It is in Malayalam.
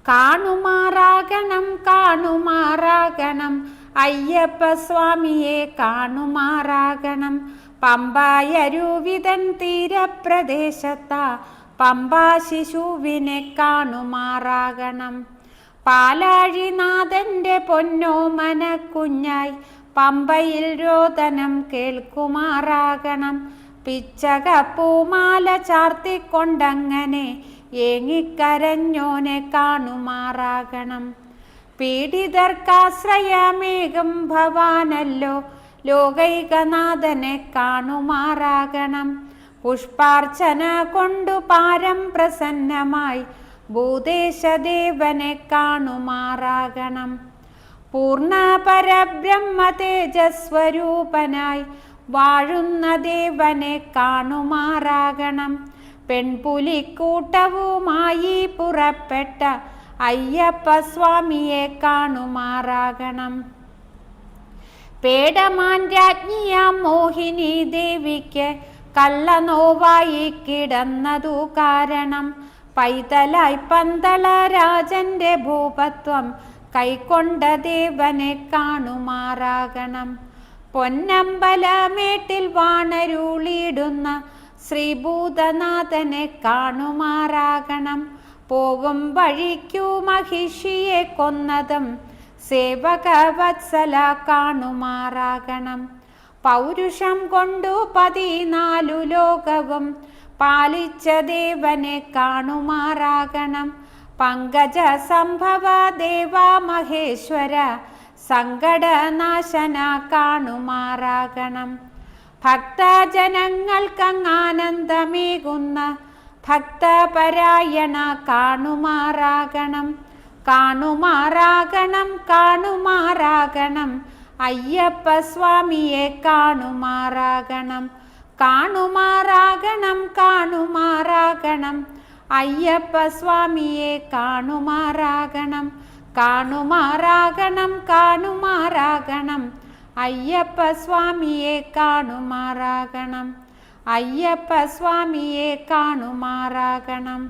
കാണുമാറാകണം കാണുമാറാകണം അയ്യപ്പ സ്വാമിയെ കാണുമാറാകണം. പമ്പായരുവിതൻ തീരപ്രദേശത്താ പമ്പാ ശിശുവിനെ കാണുമാറാകണം. പാലാഴിനാഥന്റെ പൊന്നോമന കുഞ്ഞായി പമ്പയിൽ രോദനം കേൾക്കുമാറാകണം. പിച്ചക പൂമാല ചാർത്തിക്കൊണ്ടങ്ങനെ ഏങ്ങിക്കരഞ്ഞോനെ കാണുമാറാകണം. പീഡിതർക്കാശ്രയമേകും ഭവാനല്ലോ ലോകൈകനാഥനെ കാണുമാറാകണം. പുഷ്പാർച്ചന കൊണ്ടു പാരം പ്രസന്നമായി ഭൂതേശദേവനെ കാണുമാറാകണം. പൂർണ്ണ പരബ്രഹ്മ തേജസ്വരൂപനായി വാഴുന്ന ദേവനെ കാണുമാറാകണം. പെൺപുലിക്കൂട്ടവുമായി പുറപ്പെട്ട അയ്യപ്പ സ്വാമിയെ കാണുമാറാകണം. പേടമാൻ രാജ്ഞിയാം മോഹിനി ദേവിക്ക് കള്ളനോവായി കിടന്നതു കാരണം പൈതലായി പന്തള രാജന്റെ ഭൂപത്വം കൈക്കൊണ്ട ദേവനെ കാണുമാറാകണം. പൊന്നമ്പലമേട്ടിൽ വാണരുളിയിടുന്ന ശ്രീഭൂതനാഥനെ കാണുമാറാകണം. പോകും വഴിക്കു മഹിഷിയെ കൊന്നതും സേവകവത്സല കാണുമാറാകണം. പൗരുഷം കൊണ്ടു 14 ലോകവും പാലിച്ച ദേവനെ കാണുമാറാകണം. പങ്കജ സംഭവ ദേവാ മഹേശ്വര സങ്കടനാശന കാണുമാറാകണം. ഭക്തജനങ്ങൾക്കങ്ങാനന്ദമേകുന്ന ഭക്തപരായണ കാണുമാറാകണം. കാണുമാറാകണം കാണുമാറാകണം അയ്യപ്പ സ്വാമിയെ കാണുമാറാകണം. കാണുമാറാകണം കാണുമാറാകണം അയ്യപ്പ സ്വാമിയെ കാണുമാറാകണം. കാണുമാറാകണം കാണുമാറാകണം അയ്യപ്പ സ്വാമിയെ കാണുമാറാകണം. അയ്യപ്പ സ്വാമിയെ കാണുമാറാകണം.